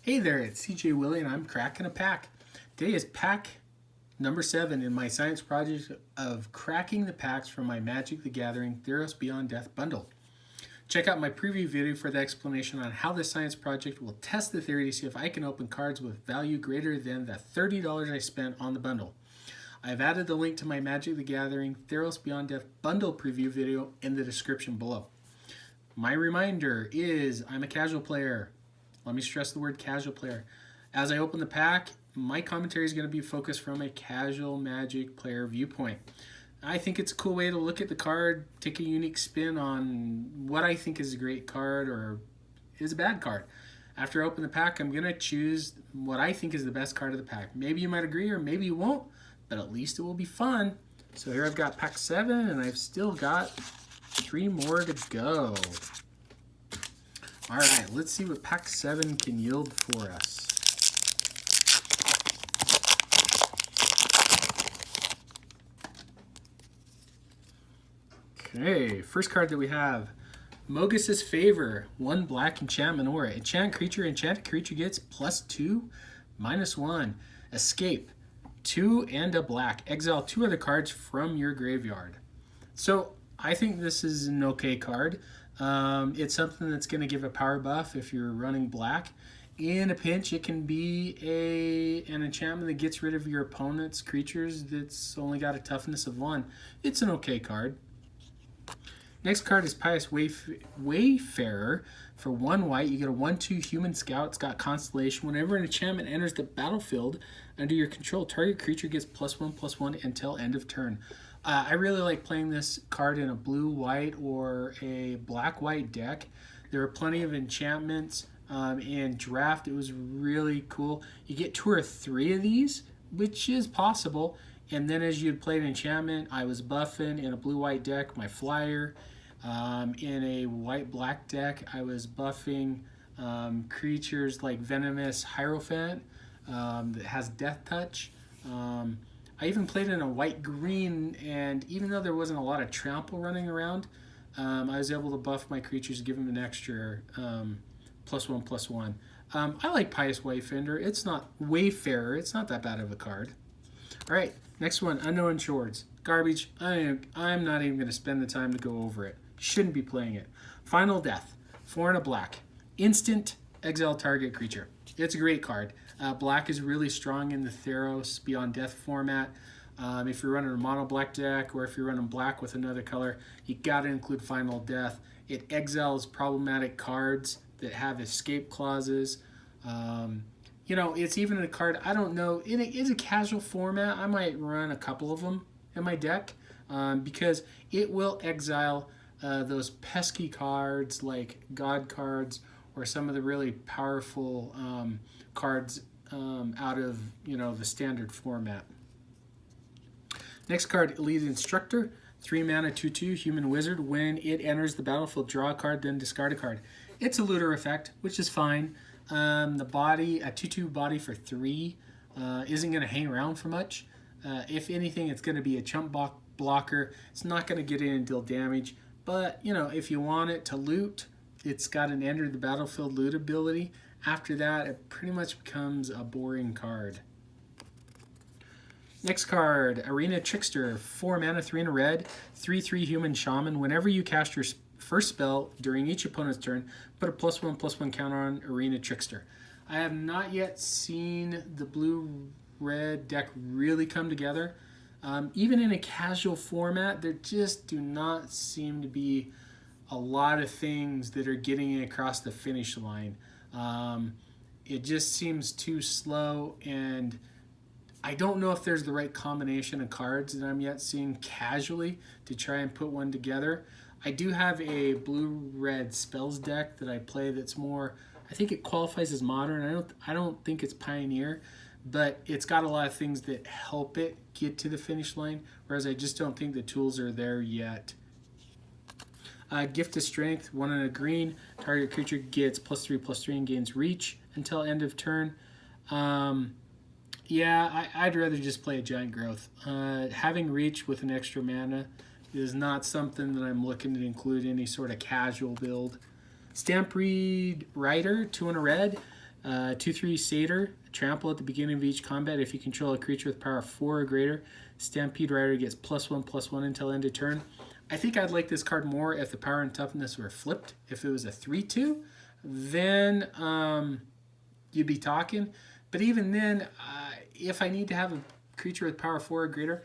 Hey there, it's CJ Willie and I'm cracking a pack. Today is pack number 7 in my science project of cracking the packs from my Magic the Gathering Theros Beyond Death bundle. Check out my preview video for the explanation on how this science project will test the theory to see if I can open cards with value greater than the $30 I spent on the bundle. I have added the link to my Magic the Gathering Theros Beyond Death bundle preview video in the description below. My reminder is I'm a casual player. Let me stress the word casual player. As I open the pack, my commentary is going to be focused from a casual Magic player viewpoint. I think it's a cool way to look at the card, take a unique spin on what I think is a great card or is a bad card. After I open the pack, I'm going to choose what I think is the best card of the pack. Maybe you might agree or maybe you won't, but at least it will be fun. So here I've got pack 7 and I've still got 3 more to go. All right, let's see what pack 7 can yield for us. Okay, first card that we have, Mogis' Favor, 1 black enchantment aura. Enchanted creature gets +2, -1. Escape, 2 and a black. Exile 2 other cards from your graveyard. So I think this is an okay card. It's something that's going to give a power buff if you're running black. In a pinch, it can be an enchantment that gets rid of your opponent's creatures that's only got a toughness of 1. It's an okay card. Next card is Pieleus Wayfarer. For 1 white, you get a 1/2 human scout. It's got constellation. Whenever an enchantment enters the battlefield under your control, target creature gets +1/+1 until end of turn. I really like playing this card in a blue-white or a black-white deck. There are plenty of enchantments in draft. It was really cool. You get 2 or 3 of these, which is possible. And then as you'd play an enchantment, I was buffing in a blue-white deck my flyer. In a white-black deck, I was buffing creatures like Venomous Hierophant that has Death Touch. I even played in a white-green, and even though there wasn't a lot of trample running around, I was able to buff my creatures, give them an extra +1/+1. I like Pieleus Wayfarer. It's not Wayfarer. It's not that bad of a card. All right, next one, Unknown Shores. Garbage. I'm not even going to spend the time to go over it. Shouldn't be playing it. Final Death. 4 and a black. Instant exile target creature. It's a great card. Black is really strong in the Theros Beyond Death format. If you're running a mono black deck or if you're running black with another color, you got to include Final Death. It exiles problematic cards that have escape clauses. You know, it's even a card, I don't know, it is a casual format. I might run a couple of them in my deck because it will exile those pesky cards like God cards or some of the really powerful cards out of, you know, the standard format. Next card, Elite Instructor. 3 mana, 2/2, Human Wizard. When it enters the battlefield, draw a card, then discard a card. It's a looter effect, which is fine. The body, a 2/2 body for 3, isn't going to hang around for much. If anything, it's going to be a chump blocker. It's not going to get in and deal damage. But, you know, if you want it to loot, it's got an enter the battlefield loot ability. After that, it pretty much becomes a boring card. Next card, Arena Trickster. 4 mana, 3 and a red, 3/3 Human Shaman. Whenever you cast your first spell during each opponent's turn, put a +1/+1 counter on Arena Trickster. I have not yet seen the blue-red deck really come together. Even in a casual format, there just do not seem to be a lot of things that are getting it across the finish line. It just seems too slow, and I don't know if there's the right combination of cards that I'm yet seeing casually to try and put one together. I do have a blue-red spells deck that I play that's more, I think it qualifies as modern. I don't think it's Pioneer, but it's got a lot of things that help it get to the finish line, whereas I just don't think the tools are there yet. Gift of Strength, 1 and a green. Target creature gets +3/+3 and gains reach until end of turn. Yeah, I'd rather just play a Giant Growth. Having reach with an extra mana is not something that I'm looking to include in any sort of casual build. Stampede Rider, 2 and a red. 2/3 Satyr, trample at the beginning of each combat. If you control a creature with power 4 or greater, Stampede Rider gets +1/+1 until end of turn. I think I'd like this card more if the power and toughness were flipped. If it was a 3/2, then you'd be talking. But even then, if I need to have a creature with power 4 or greater,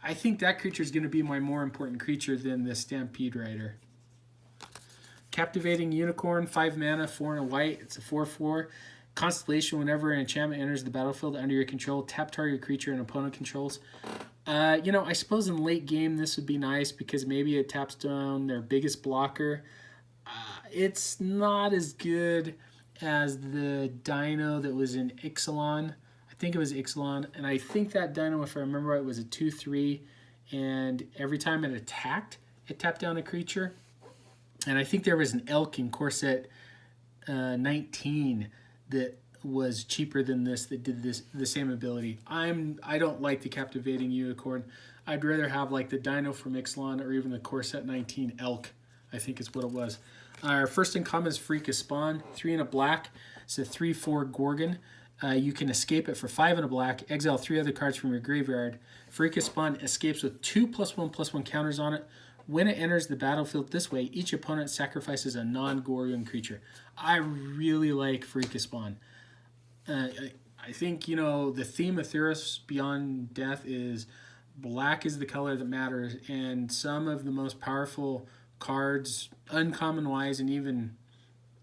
I think that creature is going to be my more important creature than the Stampede Rider. Captivating Unicorn, 5 mana, 4 and a white. It's a 4/4. Constellation, whenever an enchantment enters the battlefield under your control, tap target creature an opponent controls. You know, I suppose in late game this would be nice because maybe it taps down their biggest blocker. It's not as good as the Dino that was in Ixalan. I think it was Ixalan, and I think that Dino, if I remember right, was a 2/3, and every time it attacked, it tapped down a creature. And I think there was an elk in core set 19 that was cheaper than this that did the same ability. I don't like the Captivating Unicorn. I'd rather have like the Dino from Ixalan or even the core set 19 elk, I think is what it was. Our first uncommon is Freak of Spawn, 3 and a black. It's a 3/4 Gorgon. You can escape it for 5 and a black. Exile 3 other cards from your graveyard. Freak of Spawn escapes with 2 +1/+1 counters on it. When it enters the battlefield this way, each opponent sacrifices a non-Gorgon creature. I really like Freak of Spawn. I think, you know, the theme of Theros Beyond Death is black is the color that matters, and some of the most powerful cards, uncommon-wise and even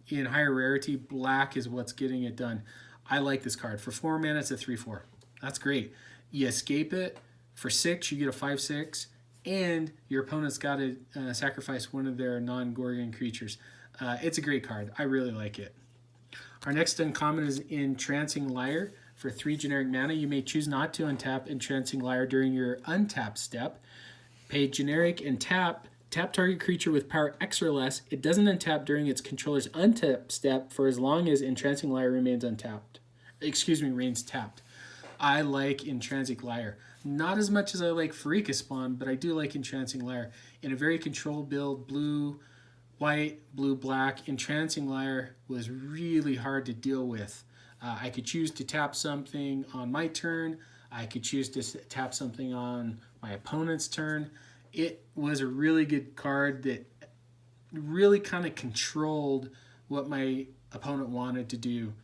in higher rarity, black is what's getting it done. I like this card. For 4 mana, it's a 3/4. That's great. You escape it. For 6, you get a 5/6. And your opponent's got to sacrifice one of their non-Gorgon creatures. It's a great card. I really like it. Our next uncommon is Enticing Liar. For 3 generic mana, you may choose not to untap Enticing Liar during your untap step. Pay generic and tap target creature with power X or less. It doesn't untap during its controller's untap step for as long as Enticing Liar remains untapped. Remains tapped. I like Enticing Liar. Not as much as I like Freak of Spawn, but I do like Enticing Liar. In a very controlled build, blue, white, blue, black, Enticing Liar was really hard to deal with. I could choose to tap something on my turn. I could choose to tap something on my opponent's turn. It was a really good card that really kind of controlled what my opponent wanted to do.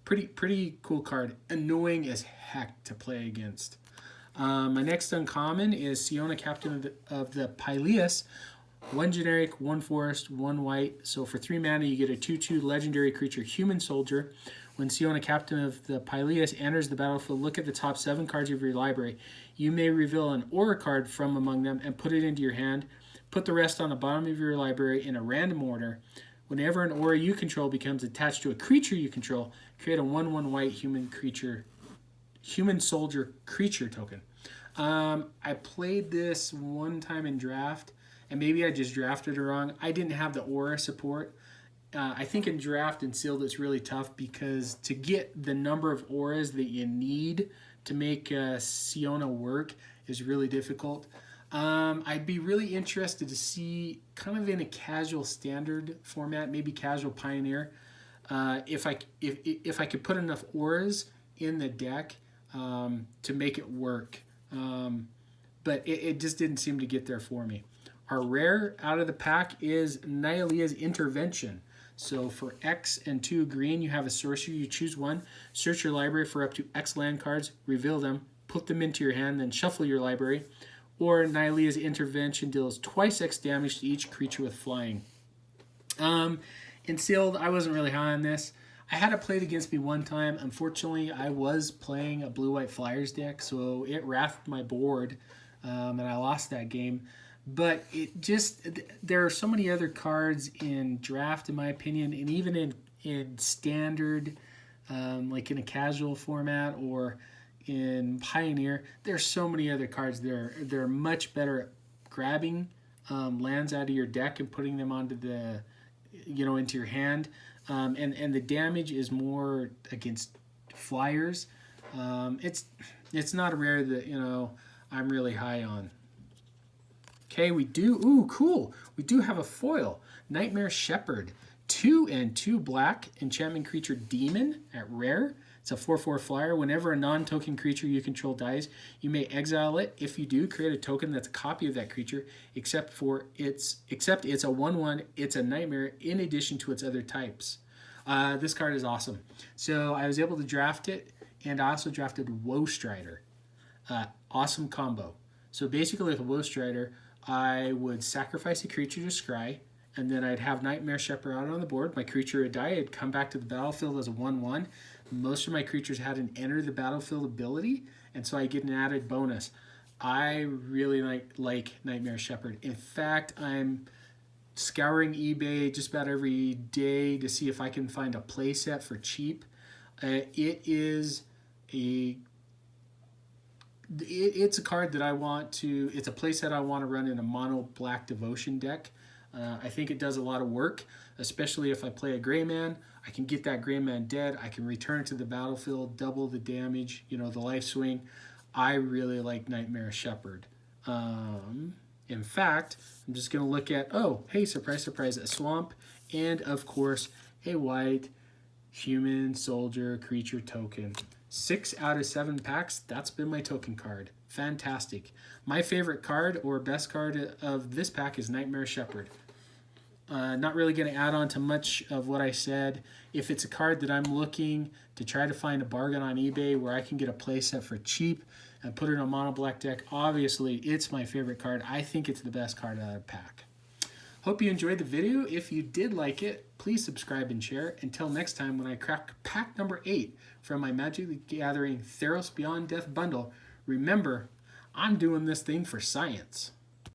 Pretty cool card. Annoying as heck to play against. My next uncommon is Siona, Captain of the Pieleus. 1 generic, 1 forest, 1 white. So for 3 mana, you get a 2/2 legendary creature, Human Soldier. When Siona, Captain of the Pieleus, enters the battlefield, look at the top 7 cards of your library. You may reveal an aura card from among them and put it into your hand. Put the rest on the bottom of your library in a random order. Whenever an aura you control becomes attached to a creature you control, create a 1/1 white Human Soldier creature token. I played this one time in draft, and maybe I just drafted it wrong. I didn't have the aura support. I think in draft and sealed it's really tough because to get the number of auras that you need to make Siona work is really difficult. I'd be really interested to see kind of in a casual standard format, maybe casual pioneer, if I could put enough auras in the deck to make it work. But it just didn't seem to get there for me. Our rare out of the pack is Leas Intervention. So for X and 2 green, you have a sorcery. You choose one, search your library for up to X land cards, reveal them, put them into your hand, then shuffle your library. Or Leas Intervention deals twice X damage to each creature with flying. In sealed, I wasn't really high on this. I had it played against me one time. Unfortunately, I was playing a blue-white Flyers deck, so it wrathed my board, and I lost that game. But there are so many other cards in draft, in my opinion, and even in standard, like in a casual format or in Pioneer, there's so many other cards there. They're much better at grabbing lands out of your deck and putting them onto into your hand. And the damage is more against flyers. It's not a rare that I'm really high on. Okay, we do. Ooh, cool. We do have a foil. Nightmare Shepard. 2 and 2 black enchantment creature Demon at rare. It's a 4/4 flyer. Whenever a non-token creature you control dies, you may exile it. If you do, create a token that's a copy of that creature, except it's a 1/1. It's a nightmare in addition to its other types. This card is awesome. So I was able to draft it, and I also drafted Woe Strider. Awesome combo. So basically with Woe Strider, I would sacrifice a creature to scry, and then I'd have Nightmare Shepard out on the board. My creature would die. It'd come back to the battlefield as a 1/1. Most of my creatures had an enter the battlefield ability, and so I get an added bonus. I really like Nightmare Shepard. In fact, I'm scouring eBay just about every day to see if I can find a playset for cheap. It's a card that I want to, it's a playset I want to run in a mono black devotion deck. I think it does a lot of work, especially if I play a gray man. I can get that gray man dead. I can return to the battlefield, double the damage, the life swing. I really like Nightmare Shepard. In fact, I'm just going to look at, oh, hey, surprise, surprise, a swamp, and of course, a white human soldier creature token. 6 out of 7 packs, that's been my token card. Fantastic. My favorite card or best card of this pack is Nightmare Shepard. Not really going to add on to much of what I said. If it's a card that I'm looking to try to find a bargain on eBay where I can get a playset for cheap and put it in a mono black deck, obviously it's my favorite card. I think it's the best card out of the pack. Hope you enjoyed the video. If you did like it, please subscribe and share. Until next time when I crack pack number 8 from my Magic the Gathering Theros Beyond Death bundle, remember, I'm doing this thing for science.